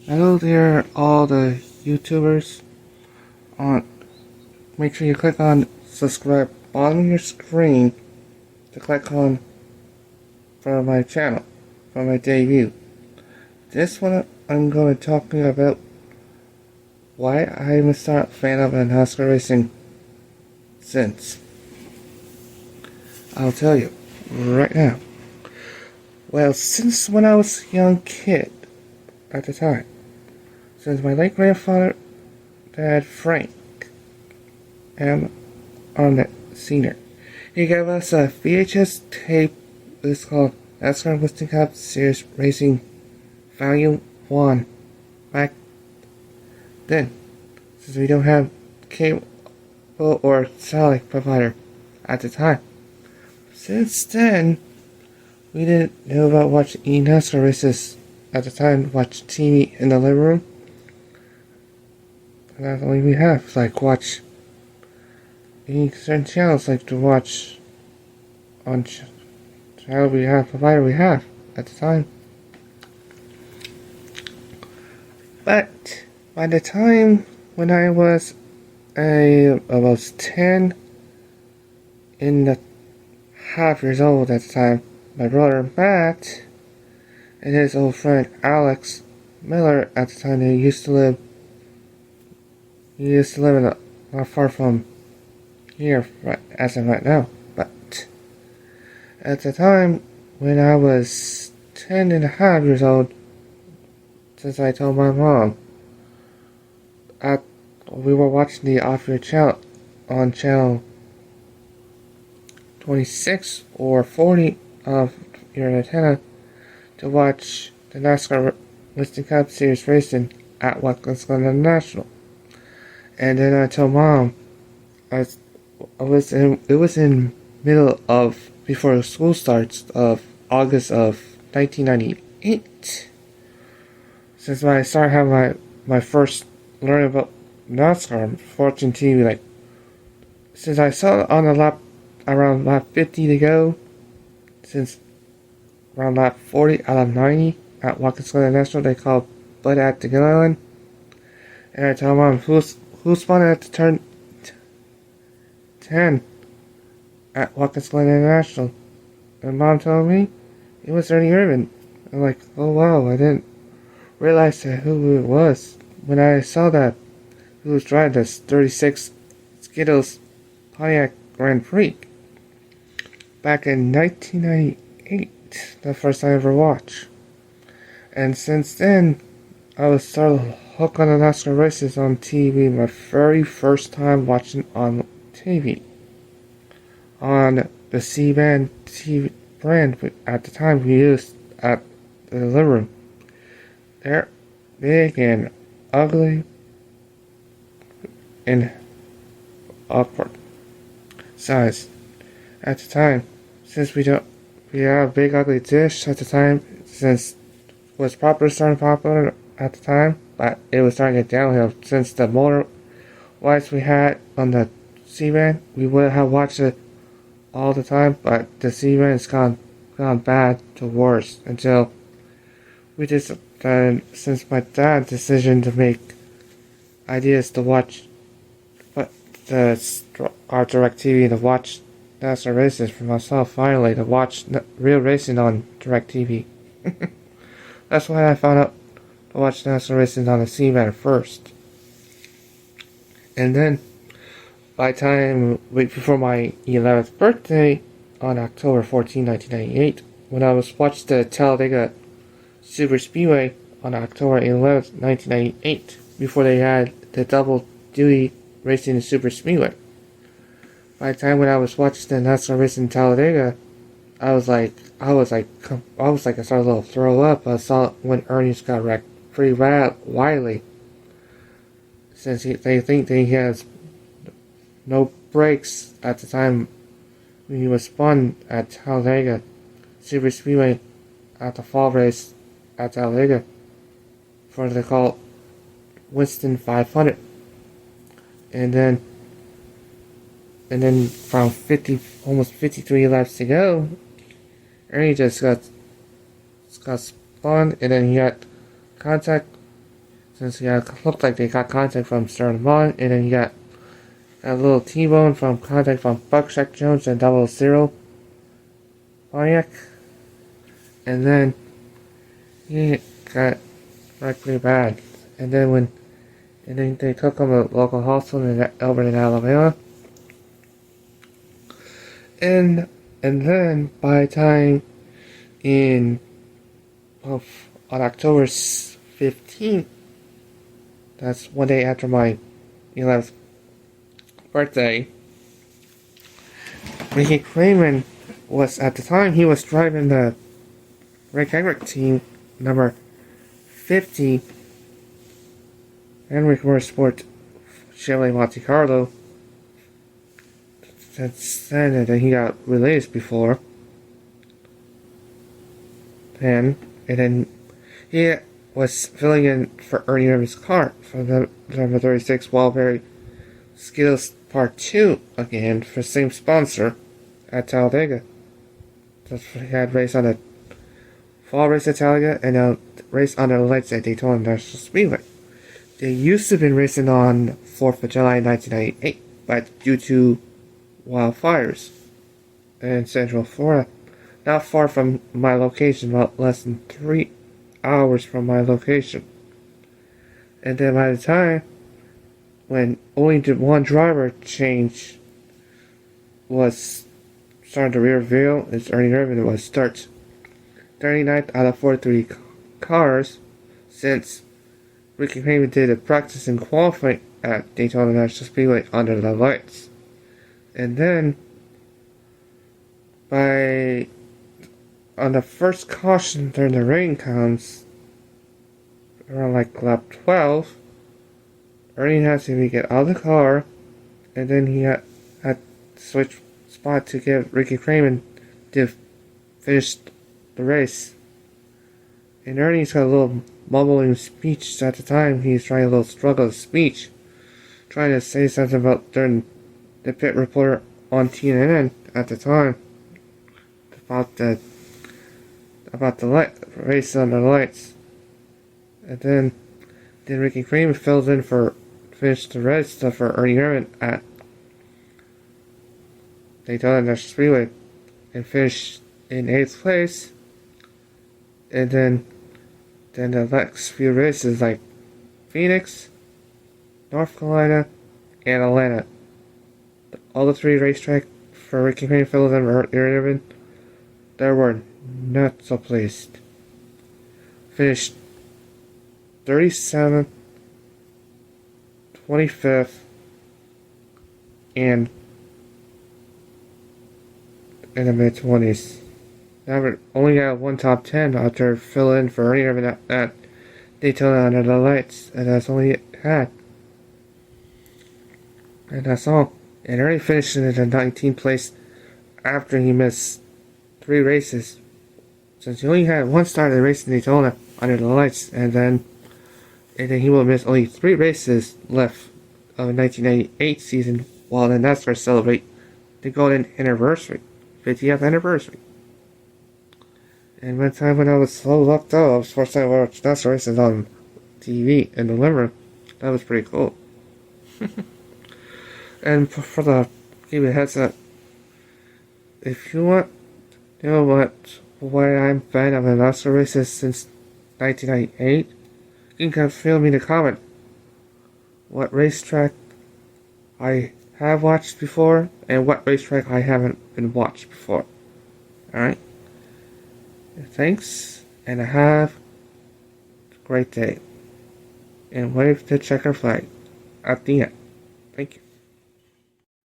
Hello there, all the YouTubers. On, make sure you click on subscribe bottom of your screen to click on for my channel, for my debut. This one I'm going to talk about why I'm a fan of NASCAR racing since. I'll tell you right now. Well, since when I was a young kid at the time, since my late grandfather, Dad Frank, and Arnett Sr. He gave us a VHS tape. It's called NASCAR Listing Cup Series Racing Volume 1. Back then, since we don't have cable or satellite provider at the time. Since then, we didn't know about watching NASCAR races at the time. Watch TV in the living room. And that's all we have. Like watch any certain channels, like to watch on channel we have, provider we have at the time. But by the time when I was about 10 in the half years old at the time, my brother Matt and his old friend Alex Miller at the time, they used to live in not far from here as of right now. But at the time when I was 10 and a half years old, since I told my mom, we were watching the off-air channel on channel 26 or 40 of your antenna to watch the NASCAR Listing Cup Series racing at Watkins Glen National. And then I told Mom, it was in middle of, before school starts, of August of 1998. Since when I started having my first learning about NASCAR, watching TV, like, since I saw it on the lap, around lap 50 to go, since around lap 40 out of 90 at Watkins Glen National, they called Bud at the Gun Island. And I told Mom, who spun at the turn 10 at Watkins Glen International? And Mom told me it was Ernie Irvin. I'm like, oh wow, I didn't realize who it was. When I saw that he was driving this 36 Skittles Pontiac Grand Prix back in 1998, the first time I ever watched. And since then, I was started hooked on the NASCAR races on TV. My very first time watching on TV, on the C-band TV brand at the time we used at the living room. They're big and ugly and awkward size at the time. Since we have a big ugly dish at the time, since was starting popular at the time, but it was starting to get downhill since the motor lights we had on the C-band. We would have watched it all the time, but the C-band has gone bad to worse until we just since my dad's decision to make ideas to watch our DirecTV to watch NASCAR races for myself, finally to watch real racing on DirecTV. That's why I found out to watch NASCAR racing on the C-band first. And then, by the time, right before my 11th birthday, on October 14, 1998, when I was watching the Talladega Super Speedway on October 11th, 1998, before they had the double duty racing in Super Speedway. By the time when I was watching the NASCAR racing in Talladega, I started a little throw up. I saw when Ernie's got wrecked pretty widely, since they think that he has no brakes at the time when he was spun at Talladega Super Speedway at the fall race at Talladega for the call Winston 500. And then from almost 53 laps to go, Ernie just got spun, and then he got contact Since looked like they got contact from Stern Vaughn, and then you got a little T-bone from contact from Buckshot Jones and Double Zero Pontiac. And then he got wrecked pretty bad. And then they took him to a local hospital in Elberton, Alabama. And then by the time on October 15th, that's one day after my 11th birthday, Ricky Kramer was, at the time, he was driving the Rick Hendrick team number 50 Henrik Motorsport Chevrolet Monte Carlo. That's then that he got released before. And then he was filling in for Ernie Irvin's car for the number 36 Wildberry Skills Part 2 again for the same sponsor at Talladega. That's what he had race on the fall race at Talladega and a race under the lights at Daytona National Speedway. They used to have been racing on 4th of July 1998, but due to wildfires in Central Florida, not far from my location, about less than 3 hours from my location. And then by the time when only the one driver change was starting to reveal, it's Ernie Irvin was start 39th out of 43 cars since Ricky Kramer did a practice and qualifying at Daytona National Speedway under the lights. And then on the first caution during the rain comes around like lap 12, Ernie has to get out of the car, and then he had to switch spot to give Ricky Kramer to finish the race. And Ernie's got a little mumbling speech at the time. He's trying a little struggle of speech, trying to say something about during the pit reporter on TNN at the time about the race under the lights. And then Ricky Kramer fills in for finished the red stuff for Ernie Irvin at Daytona National Speedway and finished in 8th place. And then the next few races like Phoenix, North Carolina, and Atlanta. All the 3 racetracks for Ricky Kramer filled in for Ernie Irvin, they were not so pleased. Finished 37th, 25th, and in the mid-20s. Never only got one top 10 after filling in for Ernie Irvin at Daytona under the lights, and that's all he had. And that's all. And Ernie finished in the 19th place after he missed 3 races. Since he only had one start of the race in Daytona under the lights, and then he will miss only 3 races left of the 1998 season while the NASCAR celebrate the golden anniversary, 50th anniversary. And one time when I was so locked up, I was first time I watched NASCAR races on TV in the living room. That was pretty cool. And for the give you a heads up, if you want to know why I'm a fan of the NASCAR races since 1998, you can feel me in the comment what racetrack I have watched before and what racetrack I haven't been watched before. Alright? Thanks, and have a great day. And wave the checker flag at the end. Thank you.